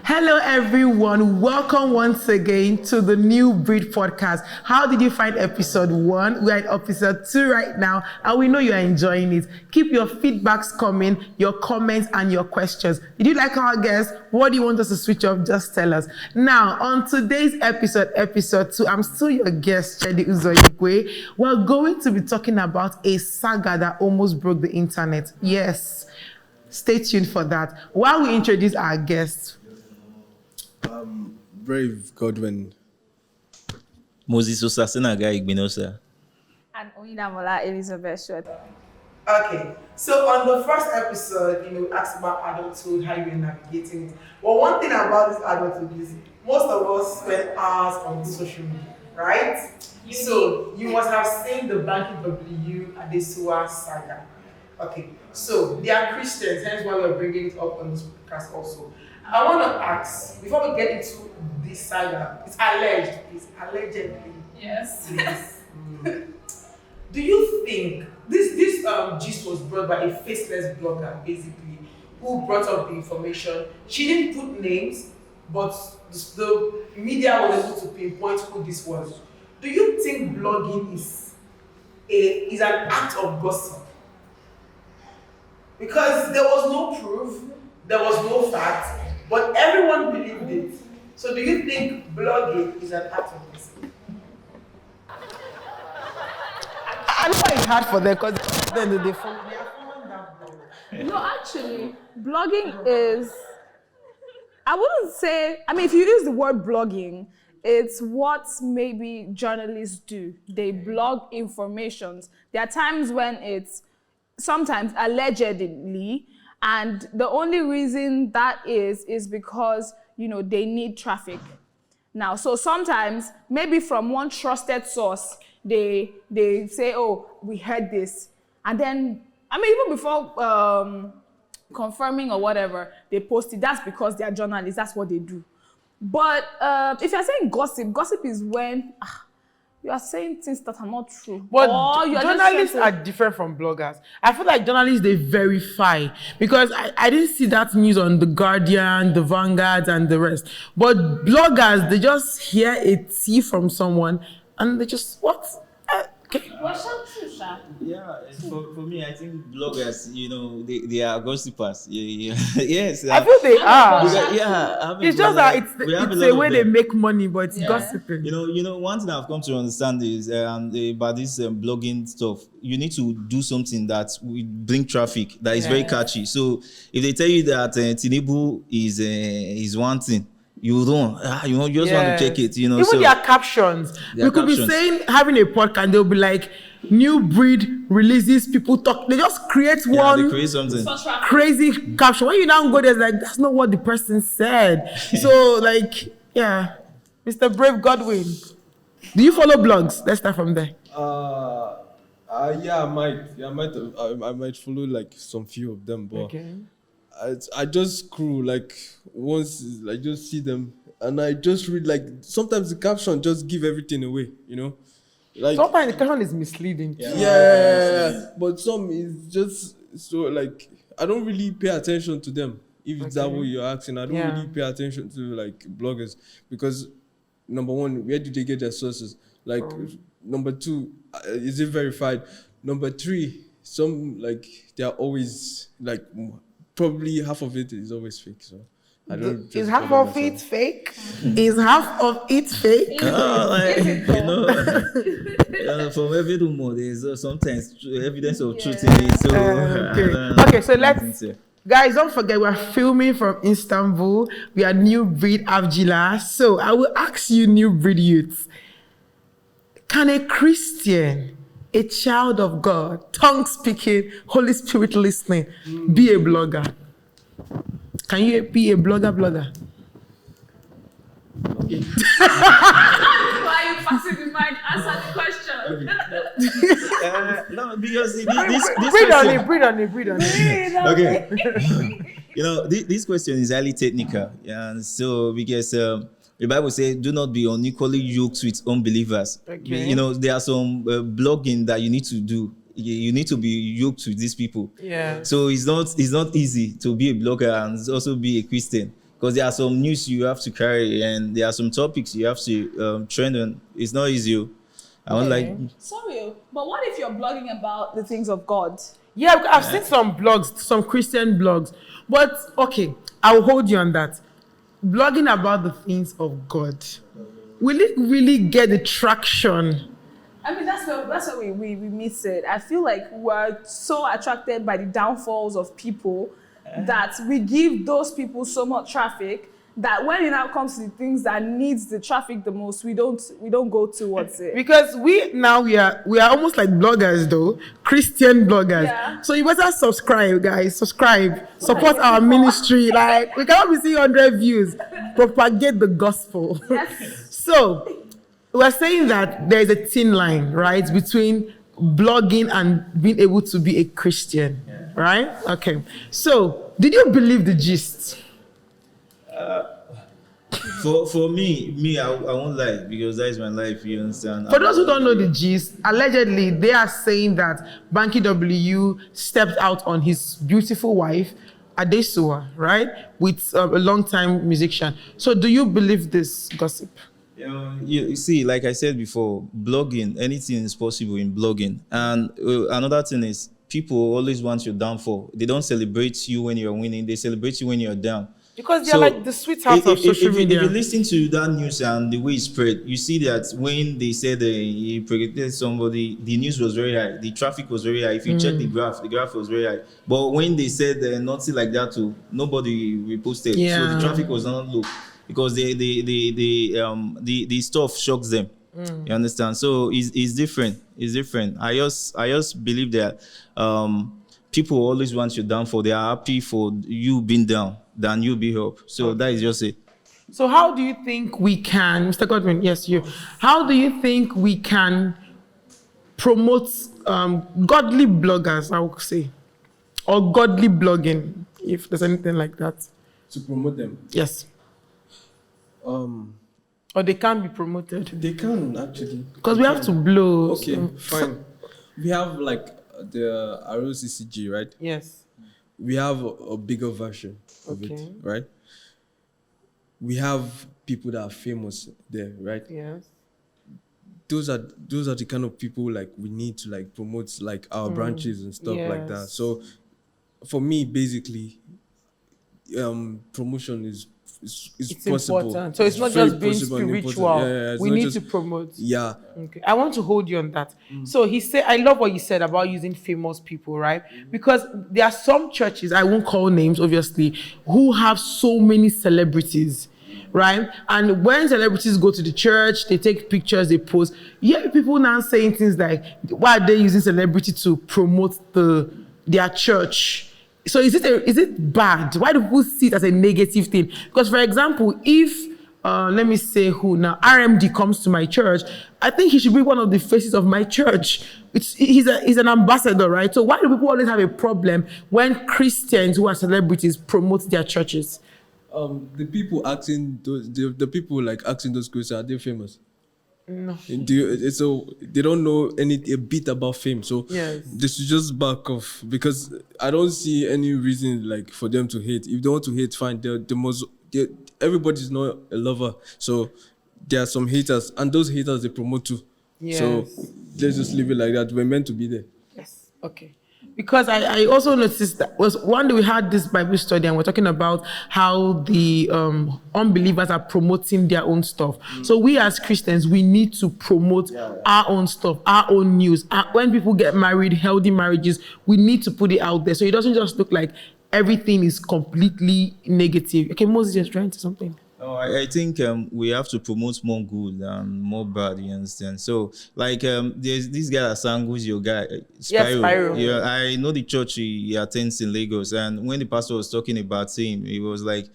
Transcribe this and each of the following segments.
Hello, everyone. Welcome once again to the New Breed podcast. How did you find episode 1? We're at episode 2 right now, and we know you're enjoying it. Keep your feedbacks coming, your comments, and your questions. Did you like our guest? What do you want us to switch up? Just tell us. Now, on today's episode 2, I'm still your guest, Chedi Uzoigwe. We're going to be talking about a saga that almost broke the internet. Yes. Stay tuned for that. While we introduce our guests, Brave Godwin. Moses Osasenaga Igbinosa. And Oyinamola Elizabeth Short. okay, so on the first episode, we asked about adulthood, how you're navigating it. Well, one thing about this adulthood is most of us spend hours on social media, right? So you must have seen the Banky W Adesua saga. Okay, so they are Christians, hence why we're bringing it up on this podcast also. I want to ask, before we get into this saga, it's allegedly. Yes. Do you think this gist was brought by a faceless blogger, basically, who brought up the information? She didn't put names, but the media was able to pinpoint who this was. Do you think blogging is an act of gossip? Because there was no proof, there was no fact, but everyone believed it. So do you think blogging is an act of gossip? I know it's hard for them because then they follow that blog. No, actually, blogging is, I wouldn't say, if you use the word blogging, it's what maybe journalists do. They blog informations. There are times when it's sometimes allegedly, and the only reason that is because they need traffic. Now, so sometimes maybe from one trusted source they say, oh, we heard this, and then even before confirming or whatever, they post it. That's because they are journalists. That's what they do. But if you're saying gossip is when you are saying things that are not true. But or journalists are different from bloggers. I feel like journalists, they verify. Because I didn't see that news on The Guardian, The Vanguard, and the rest. But bloggers, they just hear a tea from someone, and they just, what? Okay. Yeah, for me, I think bloggers, they are gossipers. Yeah. Yes. I feel they are. It's just that it's a way they make money, but it's gossiping. One thing I've come to understand is about this blogging stuff. You need to do something that will bring traffic, that is very catchy. So if they tell you that Tinubu is one thing, you don't. You just want to check it. Even their captions. We could be saying, having a podcast, they'll be like, New Breed releases, people talk. They just create they create something crazy caption. When you now go there, it's like, that's not what the person said. So, Mr. Brave Godwin, do you follow blogs? Let's start from there. Yeah, I might. I might follow like some few of them, but I just scroll once, just see them, and I just read sometimes the caption just give everything away, Sometimes the caption is misleading. Yeah, but some is just so I don't really pay attention to them. If it's that way you're asking, I don't really pay attention to bloggers because number one, where do they get their sources? Number two, is it verified? Number three, some they are always probably half of it is always fake. So I don't. Is half of it fake? Is half of it fake? From every rumor, there's sometimes evidence of truth in it. So Okay, so let's. Guys, don't forget we're filming from Istanbul. We are New Breed Avcılar. So I will ask you, New Breed youths, can a Christian, a child of God, tongue speaking, Holy Spirit listening, be a blogger? Can you be a blogger? Why are you passing the mic? Answer the question. No, because this breathe on it. Okay. This question is highly technical. And so, because the Bible says, do not be unequally yoked with unbelievers. Okay. There are some blogging that you need to do. You need to be yoked with these people. Yeah. So it's not easy to be a blogger and also be a Christian. because there are some news you have to carry, and there are some topics you have to trend on. It's not easy. I won't like. Sorry, but what if you're blogging about the things of God? Yeah, I've seen some blogs, some Christian blogs. But okay, I'll hold you on that. Blogging about the things of God, will it really get the traction? I mean, that's where we miss it. I feel like we're so attracted by the downfalls of people that we give those people so much traffic that when it now comes to the things that needs the traffic the most, we don't go towards it. Because we are almost like bloggers though, Christian bloggers. Yeah. So you better subscribe, guys. Subscribe, support our ministry. Like we cannot be seeing 100 views. Propagate the gospel. Yes. So we're saying that there is a thin line, right, between blogging and being able to be a Christian, right? Okay. So did you believe the gist? For me, I won't lie, because that is my life. You understand? For those who don't know the gist, allegedly they are saying that Banky W stepped out on his beautiful wife, Adesua, right, with a long-time musician. So do you believe this gossip? You see, like I said before, blogging, anything is possible in blogging. And another thing is, people always want your downfall. They don't celebrate you when you're winning. They celebrate you when you're down. Because they're like the sweethearts of social media. If you listen to that news and the way it spread, you see that when they said he predicted somebody, the news was very high. The traffic was very high. If you check the graph was very high. But when they said nothing like that too, nobody reposted. Yeah. So the traffic was not low, because the stuff shocks them. You understand? So it's different. It's different. I just believe that people always want you down, for they are happy for you being down than you be up. So that is just it. So how do you think we can, Mr. Godwin, yes, you, how do you think we can promote godly bloggers, I would say, or godly blogging, if there's anything like that? To promote them? Yes. Or they can be promoted? They can, actually. Because we have to blow. Okay, so. fine. We have like the ROCCG, right? Yes. We have a bigger version of it, Okay. right? We have people that are famous there, right? Yes. Those are the kind of people like we need to like promote like our branches and stuff like that. Yes. So for me, basically, promotion is It's possible. important. So it's not very just being possible and important. spiritual. It's We not need just- to promote. Yeah. Okay. I want to hold you on that. So he said, I love what you said about using famous people, right? Because there are some churches, I won't call names, obviously, who have so many celebrities, right? And when celebrities go to the church, they take pictures, they post. Yeah, people now saying things like, why are they using celebrity to promote their church? So is it bad? Why do people see it as a negative thing? Because, for example, if let me say who now, RMD comes to my church, I think he should be one of the faces of my church. He's an ambassador, right? So why do people always have a problem when Christians who are celebrities promote their churches? The people asking the people like asking those questions, are they famous? No. So they don't know a bit about fame. So Yes. they should just back off, because I don't see any reason like for them to hate. If they want to hate, fine. Everybody's not a lover. So there are some haters, and those haters they promote too. Yes. So let's just leave it like that. We're meant to be there. Yes. Okay. Because I also noticed that was one day we had this Bible study and we're talking about how the unbelievers are promoting their own stuff. So we as Christians, we need to promote our own stuff, our own news. When people get married, healthy marriages, we need to put it out there. So it doesn't just look like everything is completely negative. Okay, Moses is trying to something. No, I think we have to promote more good and more bad, you understand? So, like, there's this guy that sang, who's your guy? Spyro. Spyro. Yeah, I know the church he attends in Lagos, and when the pastor was talking about him, he was like,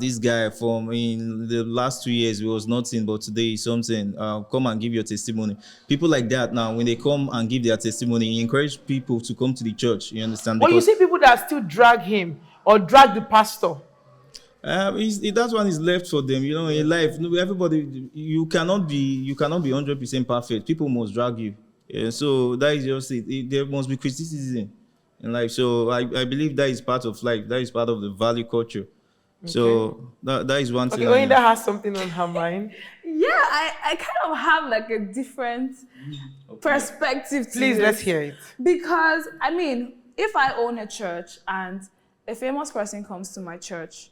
this guy from in the last 2 years, he was nothing, but today is something. Come and give your testimony. People like that now, when they come and give their testimony, he encourage people to come to the church, you understand? But you see people that still drag him or drag the pastor. That one is left for them, you know. In life, everybody, you cannot be 100% perfect. People must drag you. Yeah, so that is just it. There must be criticism in life. So I believe that is part of life. That is part of the value culture. So that is one thing. Okay, Oyinda has something on her mind. Yeah, I kind of have like a different perspective to Please, this. let's hear it. Because, I mean, if I own a church and a famous person comes to my church,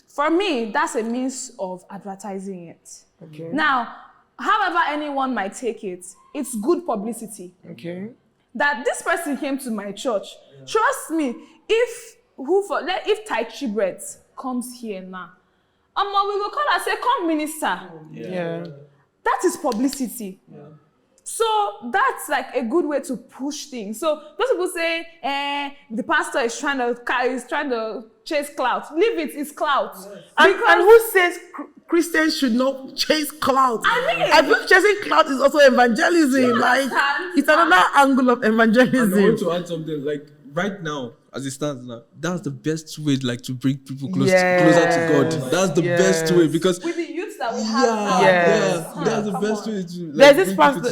for me, that's a means of advertising it. Okay. Now, however anyone might take it, it's good publicity. Okay. That this person came to my church. Trust me, if Tai Chi Bread comes here now, we will call and say, come minister. Yeah. That is publicity. Yeah. So that's like a good way to push things. So those people say, the pastor is trying to chase clout. Leave it, it's clout. And who says Christians should not chase clout? I feel chasing clout is also evangelism. Like, it's another angle of evangelism. And I want to add something. Like right now, as it stands now, that's the best way, like, to bring people closer to God. That's the best way, because with the youth that we have now. That's the best way to. Like,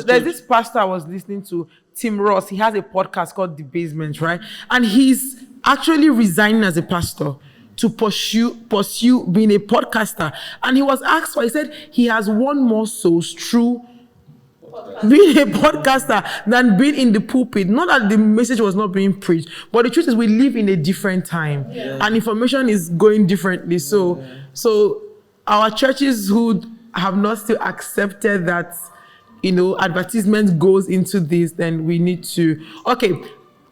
there's this pastor I was listening to, Tim Ross. He has a podcast called The Basement, right? And he's actually resigning as a pastor to pursue being a podcaster. And he was asked why. He said he has won more souls through being a podcaster than being in the pulpit. Not that the message was not being preached, but the truth is we live in a different time, and information is going differently. So our churches who have not still accepted that, advertisement goes into this, then we need to. Okay,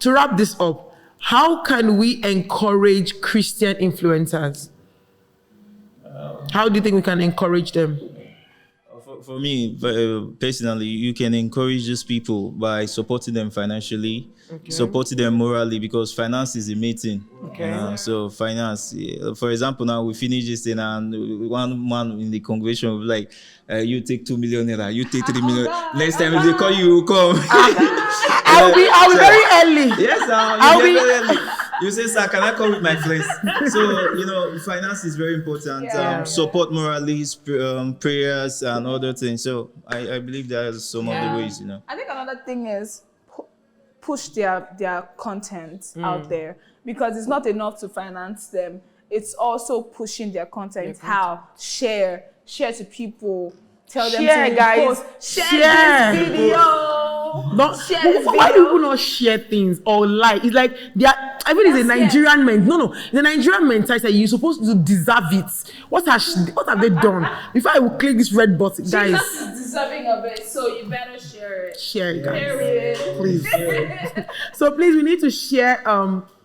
to wrap this up, how can we encourage Christian influencers? How do you think we can encourage them? For me, personally, you can encourage these people by supporting them financially, supporting them morally, because finance is a main thing. So finance, for example, now we finish this thing and one man in the congregation will be like, you take 2 million naira, you take 3 million. Next time if they call you, you come. I'll be very early. Yes, I'll be very early. You say, sir, can I come with my friends? So, finance is very important. Support morally, prayers, and other things. So, I believe there's some of the ways, I think another thing is push their content out there, because it's not enough to finance them. It's also pushing their content. How? Share to people. Tell them to guys. Post. Share this video. Why do people not share things or like? It's like I mean, it's a Nigerian the Nigerian mentality that you're supposed to deserve it. What have they done? Before I will click this red button, guys. Jesus is deserving of it, so you better share it. Share it, guys. Period. Please. So please, we need to share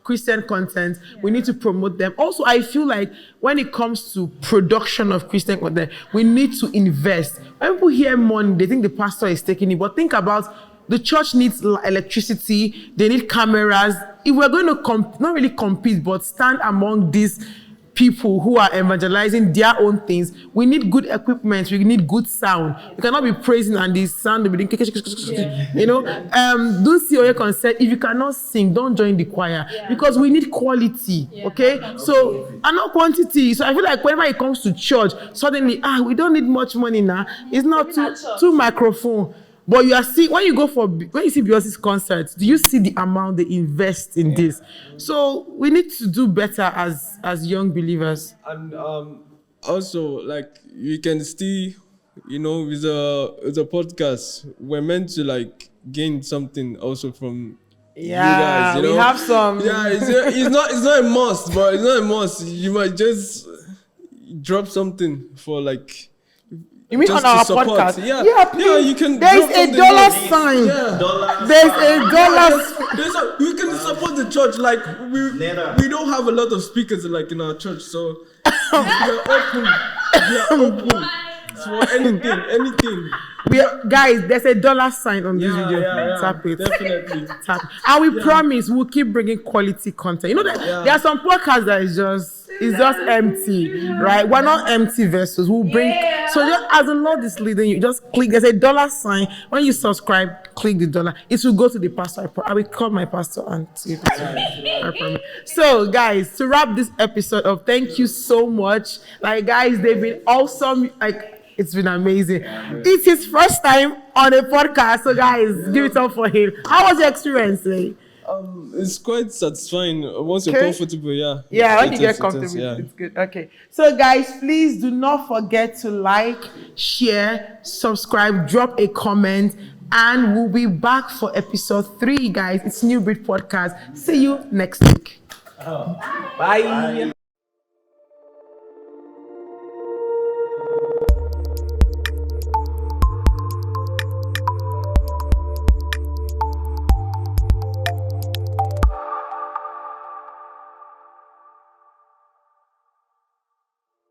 Christian content. We need to promote them. Also, I feel like when it comes to production of Christian content, we need to invest. When people hear money, they think the pastor is taking it, but think about the church needs electricity, they need cameras. If we're going to not really compete, but stand among these people who are evangelizing their own things, we need good equipment, we need good sound. You cannot be praising and the sound will be don't see your concert. If you cannot sing, don't join the choir, because we need quality. So and not quantity. So I feel like whenever it comes to church, suddenly we don't need much money now. It's not two microphone. But you are seeing when you see Beyonce's concerts, do you see the amount they invest in this? So we need to do better as young believers. And also, like, you can still, with a podcast, we're meant to like gain something also from you guys. We have some. Yeah, it's not a must, but it's not a must. You might just drop something for like. You mean on our podcast? Yeah, you can. There's a dollar sign. There's a dollar. We can support the church. Like we don't have a lot of speakers like in our church, so we are open for anything. Guys, there's a dollar sign on this video. Tap it. Definitely. Tap. And we promise we'll keep bringing quality content. There are some podcasts that is just empty, right? We're not empty vessels. We'll bring. So just as the Lord is leading you, just click. There's a dollar sign. When you subscribe, click the dollar. It will go to the pastor. I will call my pastor and see if it's I promise. So, guys, to wrap this episode up, thank you so much. Like, guys, they've been awesome. Like, it's been amazing. It's his first time on a podcast. So, guys, give it up for him. How was your experience, It's quite satisfying once you're Okay. comfortable. Yeah. Yeah, when you It get is, comfortable, yeah. it's good. Okay. So, guys, please do not forget to like, share, subscribe, drop a comment, and we'll be back for episode 3, guys. It's New Breed Podcast. See you next week. Bye.